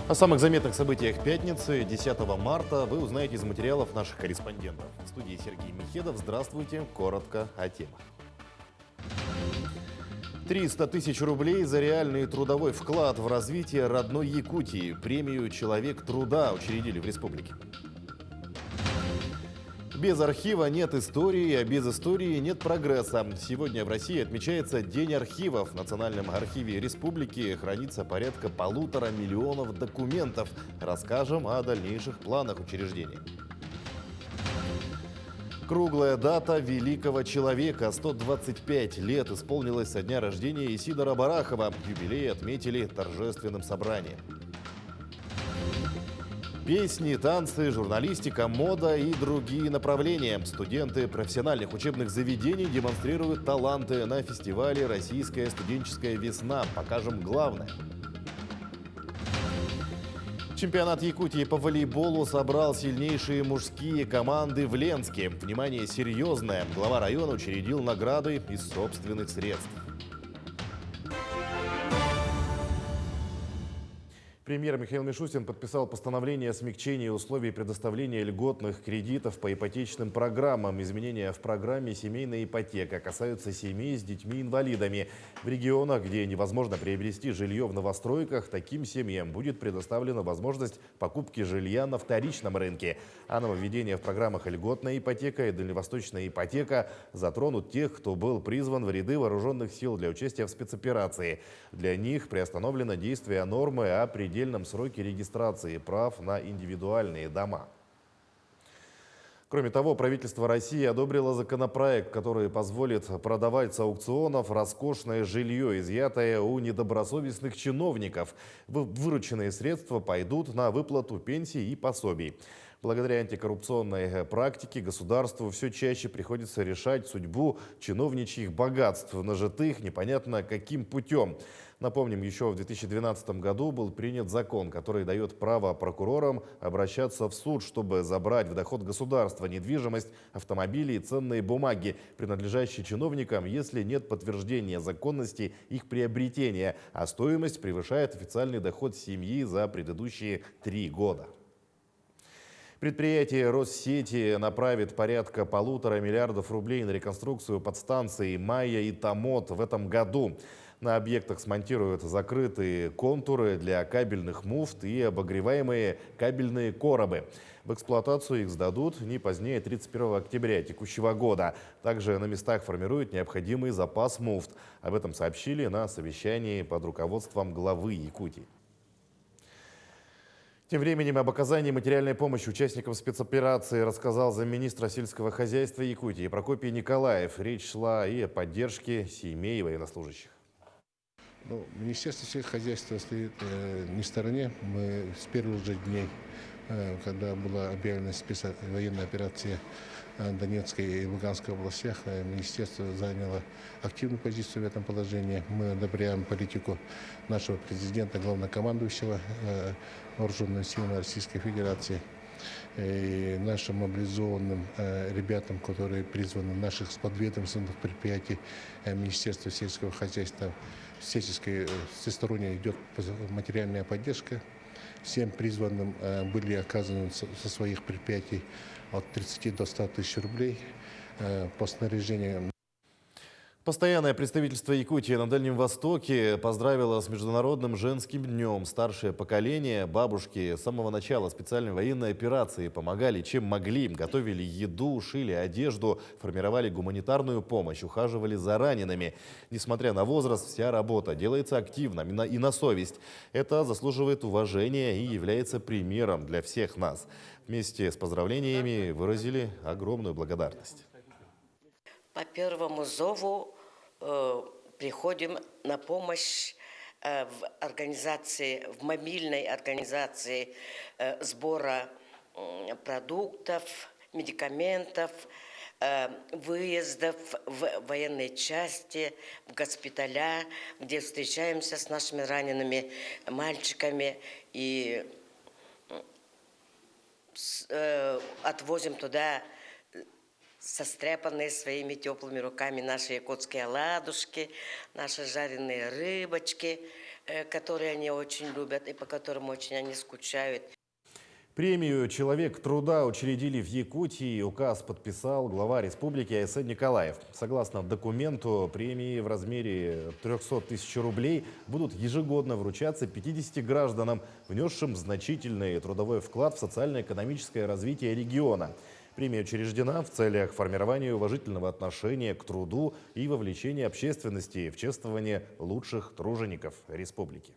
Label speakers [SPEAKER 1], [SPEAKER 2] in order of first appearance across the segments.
[SPEAKER 1] О самых заметных событиях пятницы, 10 марта, вы узнаете из материалов наших корреспондентов. В студии Сергей Михедов. Здравствуйте. Коротко о темах. 300 тысяч рублей за реальный трудовой вклад в развитие родной Якутии. Премию «Человек труда» учредили в республике. Без архива нет истории, а без истории нет прогресса. Сегодня в России отмечается День архивов. В Национальном архиве республики хранится порядка 1,5 миллиона документов. Расскажем о дальнейших планах учреждения. Круглая дата великого человека. 125 лет исполнилось со дня рождения Исидора Барахова. Юбилей отметили торжественным собранием. Песни, танцы, журналистика, мода и другие направления. Студенты профессиональных учебных заведений демонстрируют таланты на фестивале «Российская студенческая весна». Покажем главное. Чемпионат Якутии по волейболу собрал сильнейшие мужские команды в Ленске. Внимание серьезное. Глава района учредил награды из собственных средств. Премьер Михаил Мишустин подписал постановление о смягчении условий предоставления льготных кредитов по ипотечным программам. Изменения в программе «Семейная ипотека» касаются семей с детьми-инвалидами. В регионах, где невозможно приобрести жилье в новостройках, таким семьям будет предоставлена возможность покупки жилья на вторичном рынке. А нововведения в программах «Льготная ипотека» и «Дальневосточная ипотека» затронут тех, кто был призван в ряды вооруженных сил для участия в спецоперации. Для них приостановлено действие нормы о предельном сроке регистрации прав на индивидуальные дома. Кроме того, правительство России одобрило законопроект, который позволит продавать с аукционов роскошное жилье, изъятое у недобросовестных чиновников. Вырученные средства пойдут на выплату пенсий и пособий. Благодаря антикоррупционной практике государству все чаще приходится решать судьбу чиновничьих богатств, нажитых непонятно каким путем. Напомним, еще в 2012 году был принят закон, который дает право прокурорам обращаться в суд, чтобы забрать в доход государства недвижимость, автомобили и ценные бумаги, принадлежащие чиновникам, если нет подтверждения законности их приобретения, а стоимость превышает официальный доход семьи за предыдущие 3 года. Предприятие Россети направит порядка 1,5 миллиарда рублей на реконструкцию подстанций «Майя» и «Томот» в этом году. На объектах смонтируют закрытые контуры для кабельных муфт и обогреваемые кабельные коробы. В эксплуатацию их сдадут не позднее 31 октября текущего года. Также на местах формируют необходимый запас муфт. Об этом сообщили на совещании под руководством главы Якутии. Тем временем об оказании материальной помощи участникам спецоперации рассказал замминистра сельского хозяйства Якутии Прокопий Николаев. Речь шла и о поддержке семей военнослужащих.
[SPEAKER 2] Министерство сельского хозяйства стоит не в стороне. Мы с первых же дней, когда была объявлена спецвоенная операция в Донецкой и Луганской областях, министерство заняло активную позицию в этом положении. Мы одобряем политику нашего президента, главнокомандующего вооруженными силами Российской Федерации. И нашим мобилизованным ребятам, которые призваны наших подведомственных предприятий Министерства сельского хозяйства, всесторонне идет материальная поддержка. Всем призванным были оказаны со своих предприятий от 30 до 100 тысяч рублей по снаряжению.
[SPEAKER 1] Постоянное представительство Якутии на Дальнем Востоке поздравило с Международным женским днем. Старшее поколение, бабушки с самого начала специальной военной операции помогали, чем могли. Готовили еду, шили одежду, формировали гуманитарную помощь, ухаживали за ранеными. Несмотря на возраст, вся работа делается активно и на совесть. Это заслуживает уважения и является примером для всех нас. Вместе с поздравлениями выразили огромную благодарность.
[SPEAKER 3] По первому зову приходим на помощь в организации, в мобильной организации сбора продуктов, медикаментов, выездов в военные части, в госпиталя, где встречаемся с нашими ранеными мальчиками и отвозим туда состряпанные своими теплыми руками наши якутские оладушки, наши жареные рыбочки, которые они очень любят и по которым очень они скучают.
[SPEAKER 1] Премию «Человек труда» учредили в Якутии. Указ подписал глава республики Айсен Николаев. Согласно документу, премии в размере 300 тысяч рублей будут ежегодно вручаться 50 гражданам, внесшим значительный трудовой вклад в социально-экономическое развитие региона. Премия учреждена в целях формирования уважительного отношения к труду и вовлечения общественности в чествование лучших тружеников республики.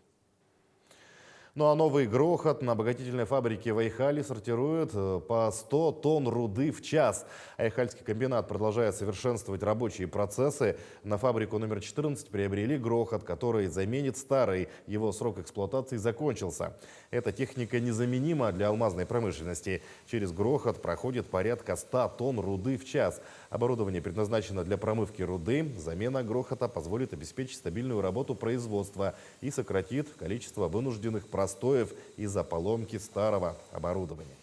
[SPEAKER 1] Ну а новый грохот на обогатительной фабрике в Айхале сортирует по 100 тонн руды в час. Айхальский комбинат продолжает совершенствовать рабочие процессы. На фабрику номер 14 приобрели грохот, который заменит старый. Его срок эксплуатации закончился. Эта техника незаменима для алмазной промышленности. Через грохот проходит порядка 100 тонн руды в час. Оборудование предназначено для промывки руды. Замена грохота позволит обеспечить стабильную работу производства и сократит количество вынужденных простоев из-за поломки старого оборудования.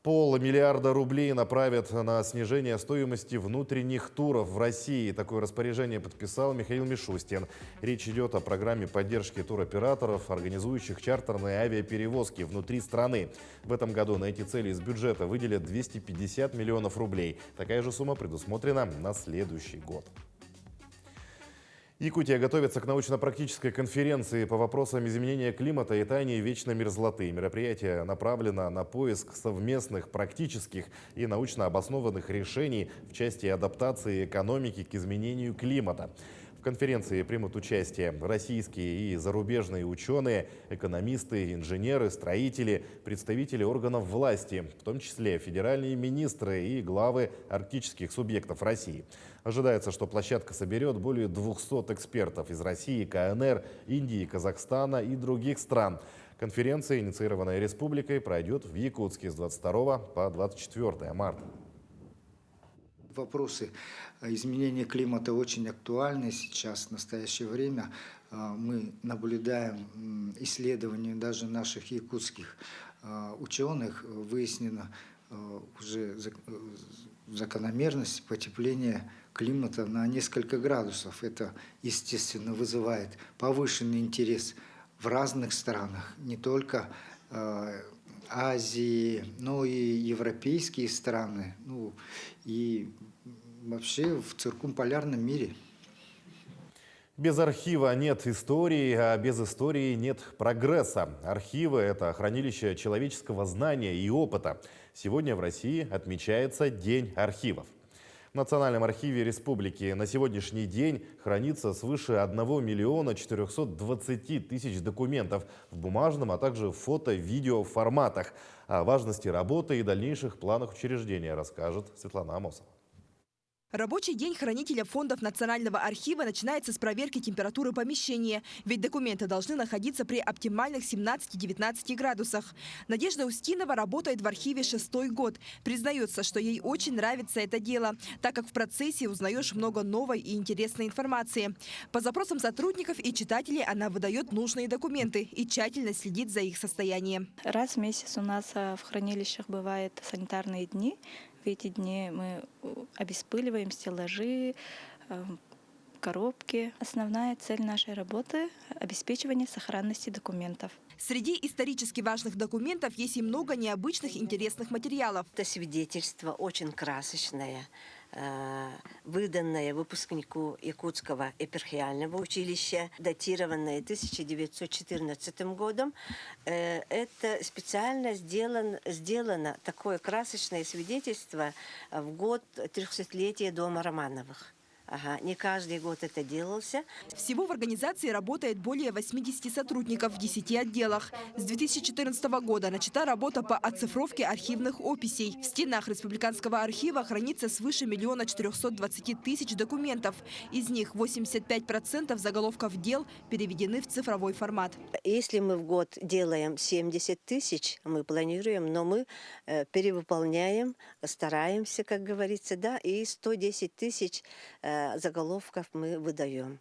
[SPEAKER 1] 500 миллиарда рублей направят на снижение стоимости внутренних туров в России. Такое распоряжение подписал Михаил Мишустин. Речь идет о программе поддержки туроператоров, организующих чартерные авиаперевозки внутри страны. В этом году на эти цели из бюджета выделят 250 миллионов рублей. Такая же сумма предусмотрена на следующий год. Якутия готовится к научно-практической конференции по вопросам изменения климата и таяния вечной мерзлоты. Мероприятие направлено на поиск совместных практических и научно обоснованных решений в части адаптации экономики к изменению климата. В конференции примут участие российские и зарубежные ученые, экономисты, инженеры, строители, представители органов власти, в том числе федеральные министры и главы арктических субъектов России. Ожидается, что площадка соберет более 200 экспертов из России, КНР, Индии, Казахстана и других стран. Конференция, инициированная республикой, пройдет в Якутске с 22 по 24 марта.
[SPEAKER 4] Вопросы изменения климата очень актуальны сейчас, в настоящее время. Мы наблюдаем исследования даже наших якутских ученых. Выяснена уже закономерность потепления климата на несколько градусов. Это, естественно, вызывает повышенный интерес в разных странах, не только Азии, но и европейские страны, ну и вообще в циркумполярном мире.
[SPEAKER 1] Без архива нет истории, а без истории нет прогресса. Архивы – это хранилище человеческого знания и опыта. Сегодня в России отмечается День архивов. В Национальном архиве республики на сегодняшний день хранится свыше 1 миллиона 420 тысяч документов в бумажном, а также фото-видео форматах. О важности работы и дальнейших планах учреждения расскажет Светлана Амосова.
[SPEAKER 5] Рабочий день хранителя фондов Национального архива начинается с проверки температуры помещения, ведь документы должны находиться при оптимальных 17-19 градусах. Надежда Устинова работает в архиве 6-й год. Признается, что ей очень нравится это дело, так как в процессе узнаешь много новой и интересной информации. По запросам сотрудников и читателей она выдает нужные документы и тщательно следит за их состоянием.
[SPEAKER 6] Раз в месяц у нас в хранилищах бывают санитарные дни. В эти дни мы обеспыливаем стеллажи, коробки. Основная цель нашей работы – обеспечивание сохранности документов.
[SPEAKER 5] Среди исторически важных документов есть и много необычных интересных материалов.
[SPEAKER 7] Это свидетельство очень красочное, выданное выпускнику Якутского епархиального училища, датированное 1914 годом. Это специально сделано такое красочное свидетельство в год 300-летия дома Романовых. Не каждый год это делался.
[SPEAKER 5] Всего в организации работает более 80 сотрудников в 10 отделах. С 2014 года начата работа по оцифровке архивных описей. В стенах Республиканского архива хранится свыше 1 420 тысяч документов. Из них 85% заголовков дел переведены в цифровой формат.
[SPEAKER 7] Если мы в год делаем 70 тысяч, мы планируем, но мы перевыполняем, стараемся, как говорится, да, и 110 тысяч заголовков мы выдаем.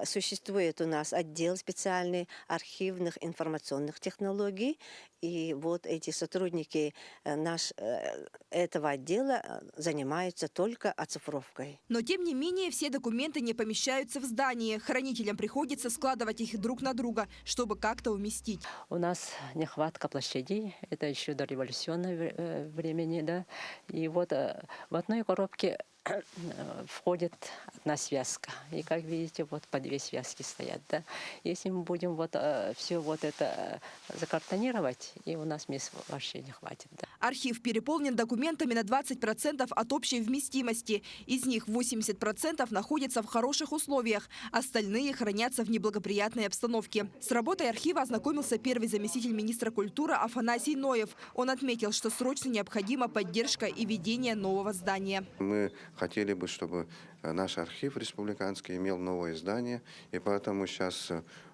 [SPEAKER 7] Существует у нас отдел специальный архивных информационных технологий. И вот эти сотрудники этого отдела занимаются только оцифровкой.
[SPEAKER 5] Но тем не менее все документы не помещаются в здании. Хранителям приходится складывать их друг на друга, чтобы как-то уместить.
[SPEAKER 8] У нас нехватка площадей, это еще до революционного времени, да. И вот в одной коробке входит одна связка. И как видите, вот по 2 связки стоят, да. Если мы будем все это закартонировать, и у нас места вообще не хватит, да.
[SPEAKER 5] Архив переполнен документами на 20% от общей вместимости. Из них 80% находятся в хороших условиях, остальные хранятся в неблагоприятной обстановке. С работой архива ознакомился первый заместитель министра культуры Афанасий Ноев. Он отметил, что срочно необходима поддержка и ведение нового здания.
[SPEAKER 9] Мы хотели бы, чтобы наш архив республиканский имел новое здание, и поэтому сейчас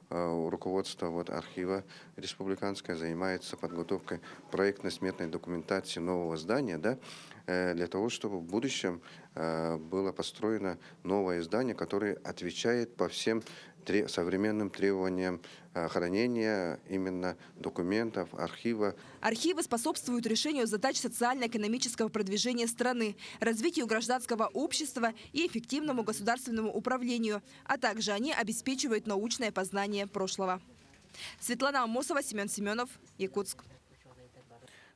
[SPEAKER 9] руководство архива республиканского занимается подготовкой проектно-сметной документации нового здания, да, для того, чтобы в будущем было построено новое здание, которое отвечает по всем современным требованиям хранения именно документов, архива.
[SPEAKER 5] Архивы способствуют решению задач социально-экономического продвижения страны, развитию гражданского общества и эффективному государственному управлению, а также они обеспечивают научное познание прошлого. Светлана Амосова, Семен Семенов, Якутск.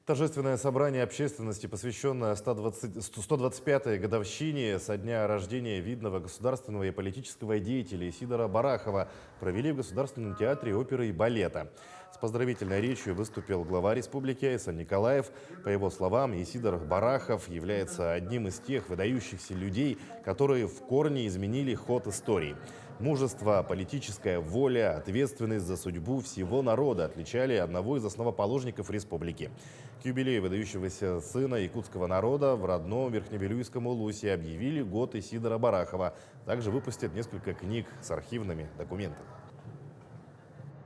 [SPEAKER 1] Торжественное собрание общественности, посвященное 125-й годовщине со дня рождения видного государственного и политического деятеля Исидора Барахова, провели в Государственном театре оперы и балета. С поздравительной речью выступил глава республики Айсан Николаев. По его словам, Исидор Барахов является одним из тех выдающихся людей, которые в корне изменили ход истории. Мужество, политическая воля, ответственность за судьбу всего народа отличали одного из основоположников республики. К юбилею выдающегося сына якутского народа в родном Верхневилюйском Улусе объявили год Исидора Барахова. Также выпустят несколько книг с архивными документами.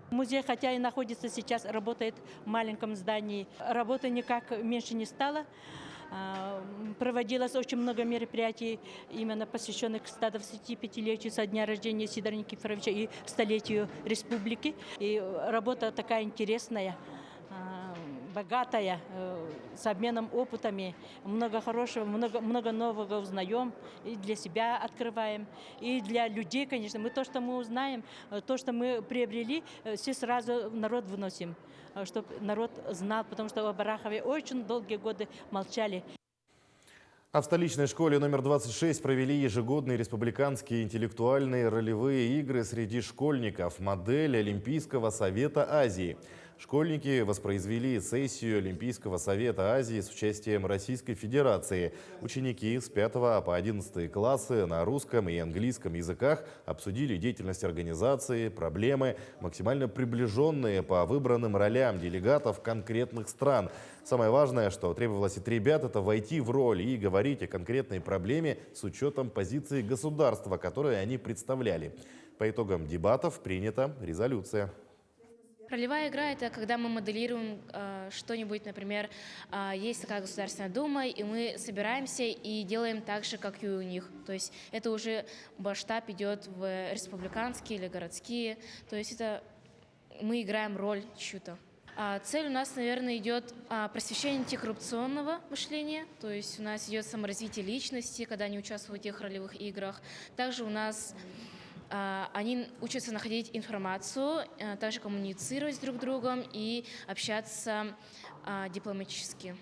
[SPEAKER 10] Музей, хотя и находится сейчас, работает в маленьком здании. Работы никак меньше не стало. Проводилось очень много мероприятий, именно посвященных 125-летию со дня рождения Исидора Никифоровича и столетию республики. И работа такая интересная, богатая, с обменом опытами. Много хорошего, много нового узнаем, и для себя открываем, и для людей, конечно. То, что мы узнаем, то, что мы приобрели, все сразу в народ выносим, чтобы народ знал, потому что о Барахове очень долгие годы молчали.
[SPEAKER 1] А в столичной школе номер 26 провели ежегодные республиканские интеллектуальные ролевые игры среди школьников, модель Олимпийского совета Азии. Школьники воспроизвели сессию Олимпийского совета Азии с участием Российской Федерации. Ученики с 5 по 11 классы на русском и английском языках обсудили деятельность организации, проблемы, максимально приближенные по выбранным ролям делегатов конкретных стран. Самое важное, что требовалось от ребят, это войти в роль и говорить о конкретной проблеме с учетом позиции государства, которое они представляли. По итогам дебатов принята резолюция.
[SPEAKER 11] Ролевая игра – это когда мы моделируем что-нибудь, например, есть такая Государственная Дума, и мы собираемся и делаем так же, как и у них. То есть это уже масштаб идет в республиканские или городские. То есть это мы играем роль чью-то. Цель у нас, наверное, идет просвещение антикоррупционного мышления. То есть у нас идет саморазвитие личности, когда они участвуют в этих ролевых играх. Также у нас они учатся находить информацию, также коммуницировать друг с другом и общаться дипломатически.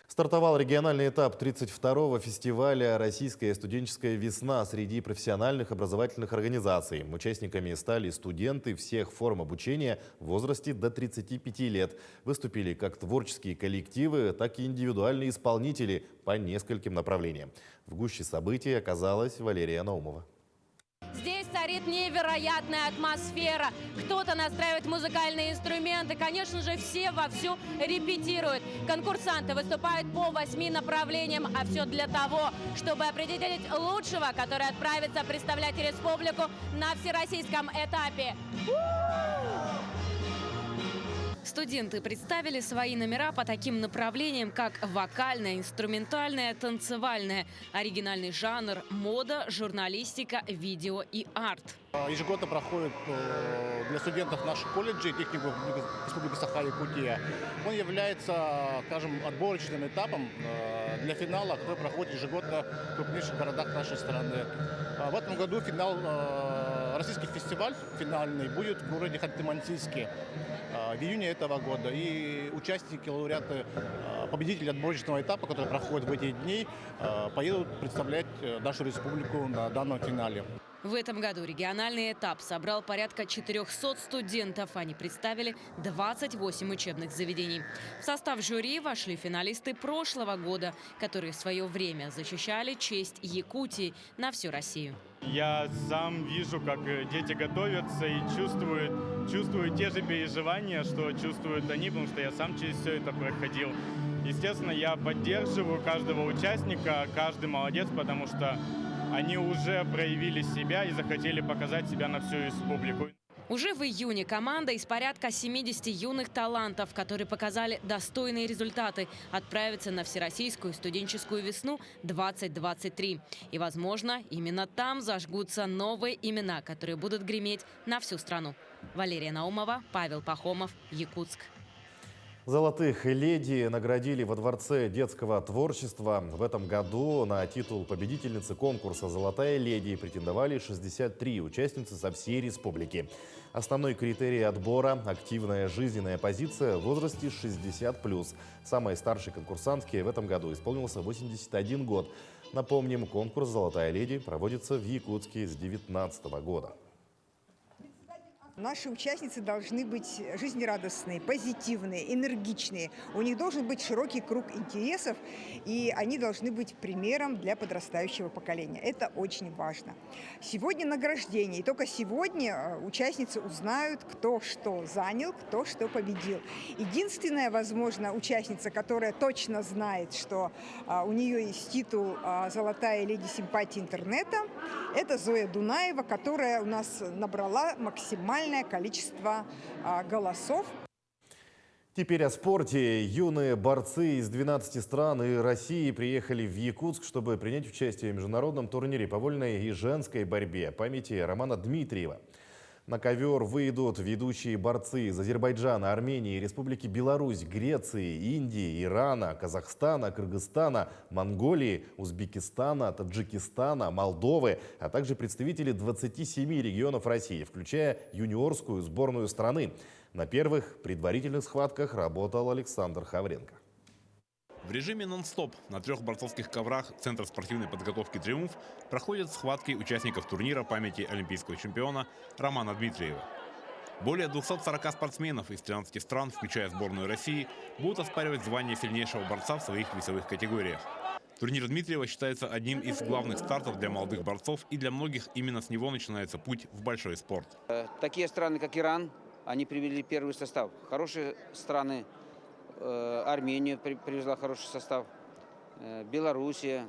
[SPEAKER 1] Стартовал региональный этап 32-го фестиваля «Российская студенческая весна» среди профессиональных образовательных организаций. Участниками стали студенты всех форм обучения в возрасте до 35 лет. Выступили как творческие коллективы, так и индивидуальные исполнители по нескольким направлениям. В гуще событий оказалась Валерия Наумова.
[SPEAKER 12] Здесь царит невероятная атмосфера. Кто-то настраивает музыкальные инструменты. Конечно же, все вовсю репетируют. Конкурсанты выступают по 8 направлениям, а все для того, чтобы определить лучшего, который отправится представлять республику на всероссийском этапе. Студенты представили свои номера по таким направлениям, как вокальное, инструментальное, танцевальное, оригинальный жанр, мода, журналистика, видео и арт.
[SPEAKER 13] Ежегодно проходит для студентов наших колледжей технику Республики Саха-Якутия. Он является, скажем, отборочным этапом для финала, который проходит ежегодно в крупнейших городах нашей страны. В этом году финал, российский фестиваль финальный будет в городе Ханты-Мансийске в июне этого года. И участники, лауреаты, победители отборочного этапа, который проходит в эти дни, поедут представлять нашу республику на данном финале.
[SPEAKER 12] В этом году региональный этап собрал порядка 400 студентов. Они представили 28 учебных заведений. В состав жюри вошли финалисты прошлого года, которые в свое время защищали честь Якутии на всю Россию.
[SPEAKER 14] Я сам вижу, как дети готовятся и чувствуют те же переживания, что чувствуют они, потому что я сам через все это проходил. Естественно, я поддерживаю каждого участника, каждый молодец, потому что они уже проявили себя и захотели показать себя на всю республику.
[SPEAKER 12] Уже в июне команда из порядка 70 юных талантов, которые показали достойные результаты, отправится на Всероссийскую студенческую весну 2023. И, возможно, именно там зажгутся новые имена, которые будут греметь на всю страну. Валерия Наумова, Павел Пахомов, Якутск.
[SPEAKER 1] Золотых леди наградили во Дворце детского творчества. В этом году на титул победительницы конкурса «Золотая леди» претендовали 63 участницы со всей республики. Основной критерий отбора – активная жизненная позиция в возрасте 60+. Самой старшей конкурсантке в этом году исполнился 81 год. Напомним, конкурс «Золотая леди» проводится в Якутске с 2019 года.
[SPEAKER 15] Наши участницы должны быть жизнерадостные, позитивные, энергичные. У них должен быть широкий круг интересов, и они должны быть примером для подрастающего поколения. Это очень важно. Сегодня награждение, и только сегодня участницы узнают, кто что занял, кто что победил. Единственная, возможно, участница, которая точно знает, что у нее есть титул «Золотая леди симпатии интернета», это Зоя Дунаева, которая у нас набрала максимальное количество голосов.
[SPEAKER 1] Теперь о спорте. Юные борцы из 12 стран и России приехали в Якутск, чтобы принять участие в международном турнире по вольной и женской борьбе памяти Романа Дмитриева. На ковер выйдут ведущие борцы из Азербайджана, Армении, Республики Беларусь, Греции, Индии, Ирана, Казахстана, Кыргызстана, Монголии, Узбекистана, Таджикистана, Молдовы, а также представители 27 регионов России, включая юниорскую сборную страны. На первых предварительных схватках работал Александр Хавренко.
[SPEAKER 16] В режиме нон-стоп на 3 борцовских коврах Центра спортивной подготовки «Триумф» проходят схватки участников турнира памяти олимпийского чемпиона Романа Дмитриева. Более 240 спортсменов из 13 стран, включая сборную России, будут оспаривать звание сильнейшего борца в своих весовых категориях. Турнир Дмитриева считается одним из главных стартов для молодых борцов, и для многих именно с него начинается путь в большой спорт.
[SPEAKER 17] Такие страны, как Иран, они привели первый состав. Хорошие страны. Армения привезла хороший состав, Белоруссия,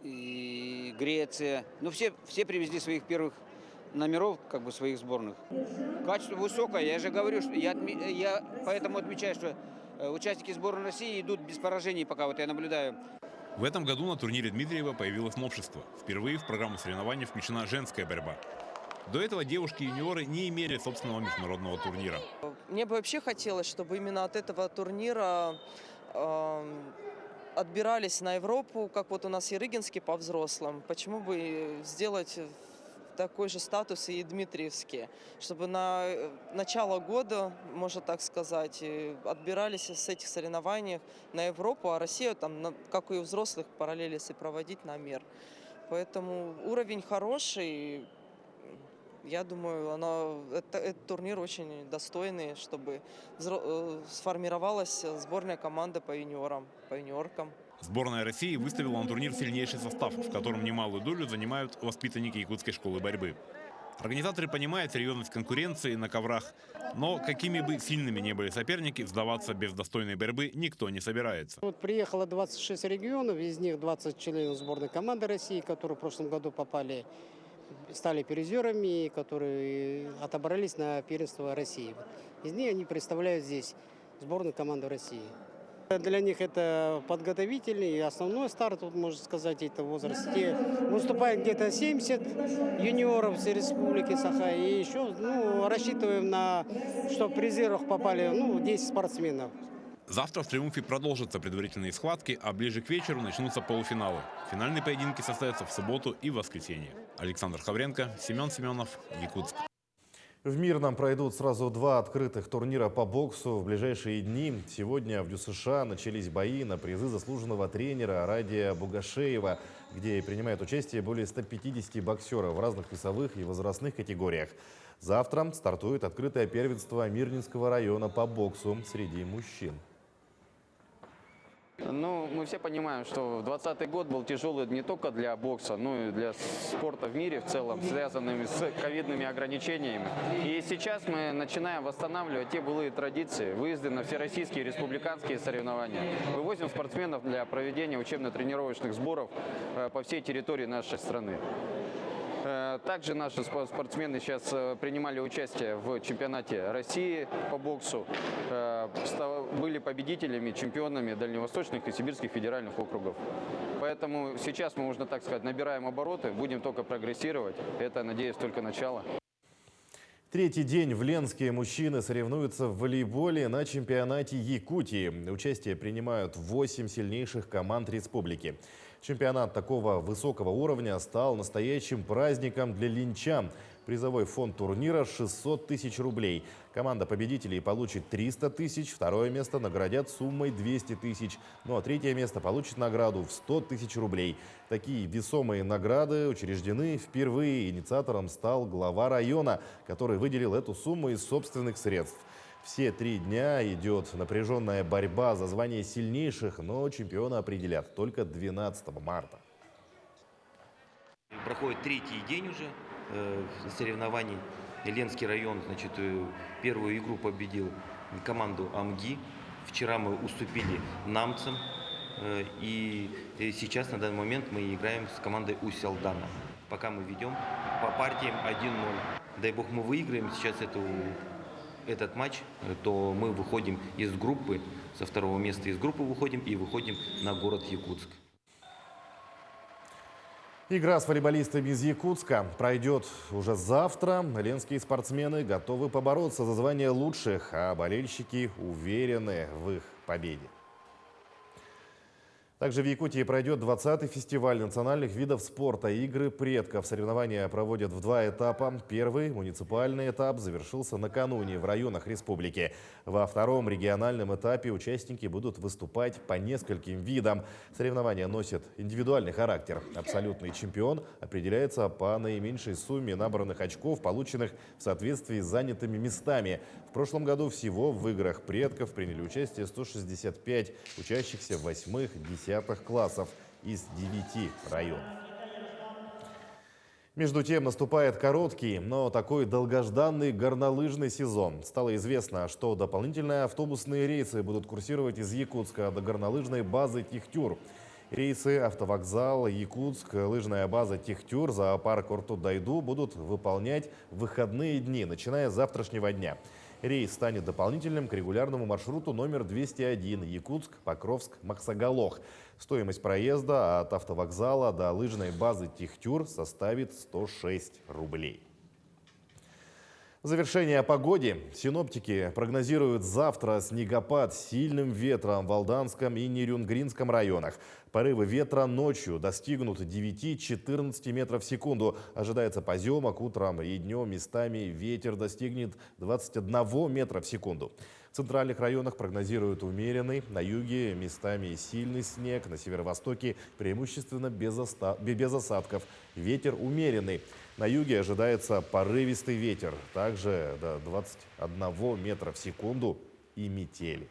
[SPEAKER 17] и Греция. Ну, все привезли своих первых номеров, как бы своих сборных. Качество высокое, я же говорю, что я поэтому отмечаю, что участники сборной России идут без поражений, пока вот я наблюдаю.
[SPEAKER 16] В этом году на турнире Дмитриева появилось новшество. Впервые в программу соревнований включена женская борьба. До этого девушки-юниоры не имели собственного международного турнира.
[SPEAKER 18] Мне бы вообще хотелось, чтобы именно от этого турнира отбирались на Европу, как вот у нас Ярыгинский по взрослым. Почему бы сделать такой же статус и Дмитриевский, чтобы на начало года, можно так сказать, отбирались с этих соревнований на Европу, а Россию, там, как и у взрослых, параллели проводить на мир. Поэтому уровень хороший. Я думаю, этот турнир очень достойный, чтобы сформировалась сборная команда по юниорам, по юниоркам.
[SPEAKER 16] Сборная России выставила на турнир сильнейший состав, в котором немалую долю занимают воспитанники Якутской школы борьбы. Организаторы понимают серьезность конкуренции на коврах, но какими бы сильными ни были соперники, сдаваться без достойной борьбы никто не собирается.
[SPEAKER 19] Вот приехало 26 регионов, из них 20 членов сборной команды России, которые в прошлом году попали стали призерами, которые отобрались на первенство России. Из них они представляют здесь сборную команду России. Для них это подготовительный и основной старт, вот, можно сказать, это в возрасте. Выступает где-то 70 юниоров с Республики Саха. И еще рассчитываем на, что в призерах попали 10 спортсменов.
[SPEAKER 16] Завтра в «Триумфе» продолжатся предварительные схватки, а ближе к вечеру начнутся полуфиналы. Финальные поединки состоятся в субботу и воскресенье. Александр Хавренко, Семен Семенов, Якутск.
[SPEAKER 1] В Мирном пройдут сразу 2 открытых турнира по боксу в ближайшие дни. Сегодня в ДЮСШ начались бои на призы заслуженного тренера Радия Бугашеева, где принимает участие более 150 боксеров в разных весовых и возрастных категориях. Завтра стартует открытое первенство Мирнинского района по боксу среди мужчин.
[SPEAKER 20] Мы все понимаем, что 2020 год был тяжелый не только для бокса, но и для спорта в мире в целом, связанными с ковидными ограничениями. И сейчас мы начинаем восстанавливать те былые традиции, выезды на всероссийские республиканские соревнования. Вывозим спортсменов для проведения учебно-тренировочных сборов по всей территории нашей страны. Также наши спортсмены сейчас принимали участие в чемпионате России по боксу, были победителями, чемпионами дальневосточных и сибирских федеральных округов. Поэтому сейчас мы, можно так сказать, набираем обороты, будем только прогрессировать. Это, надеюсь, только начало.
[SPEAKER 1] Третий день в Ленске мужчины соревнуются в волейболе на чемпионате Якутии. Участие принимают 8 сильнейших команд республики. Чемпионат такого высокого уровня стал настоящим праздником для ленчан. Призовой фонд турнира 600 тысяч рублей. Команда победителей получит 300 тысяч, второе место наградят суммой 200 тысяч, ну а третье место получит награду в 100 тысяч рублей. Такие весомые награды учреждены впервые. Инициатором стал глава района, который выделил эту сумму из собственных средств. Все 3 дня идет напряженная борьба за звание сильнейших, но чемпиона определят только 12 марта.
[SPEAKER 21] Проходит 3-й день уже соревнований. Ленский район, первую игру победил команду АМГИ. Вчера мы уступили намцам. И сейчас, на данный момент, мы играем с командой Усть-Алдана. Пока мы ведем по партиям 1-0. Дай бог мы выиграем сейчас этот матч, то мы выходим из группы, со 2-го места из группы выходим и выходим на город Якутск.
[SPEAKER 1] Игра с волейболистами из Якутска пройдет уже завтра. Ленские спортсмены готовы побороться за звание лучших, а болельщики уверены в их победе. Также в Якутии пройдет 20-й фестиваль национальных видов спорта «Игры предков». Соревнования проводят в 2 этапа. Первый, муниципальный этап, завершился накануне в районах республики. Во втором региональном этапе участники будут выступать по нескольким видам. Соревнования носят индивидуальный характер. Абсолютный чемпион определяется по наименьшей сумме набранных очков, полученных в соответствии с занятыми местами. В прошлом году всего в «Играх предков» приняли участие 165 учащихся 8-10 классов из 9 районов. Между тем наступает короткий, но такой долгожданный горнолыжный сезон. Стало известно, что дополнительные автобусные рейсы будут курсировать из Якутска до горнолыжной базы «Тихтюр». Рейсы автовокзал Якутск, лыжная база «Тихтюр», зоопарк Орту-Дайду будут выполнять в выходные дни, начиная с завтрашнего дня. Рейс станет дополнительным к регулярному маршруту номер 201 Якутск, Покровск, Максагалох. Стоимость проезда от автовокзала до лыжной базы «Тихтюр» составит 106 рублей. В завершение о погоде. Синоптики прогнозируют завтра снегопад с сильным ветром в Алданском и Нерюнгринском районах. Порывы ветра ночью достигнут 9-14 метров в секунду. Ожидается поземок утром и днем. Местами ветер достигнет 21 метра в секунду. В центральных районах прогнозируют умеренный, на юге местами сильный снег, на северо-востоке преимущественно без осадков. Ветер умеренный. На юге ожидается порывистый ветер, также до 21 метра в секунду и метели.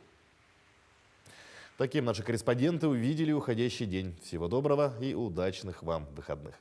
[SPEAKER 1] Таким наши корреспонденты увидели уходящий день. Всего доброго и удачных вам выходных.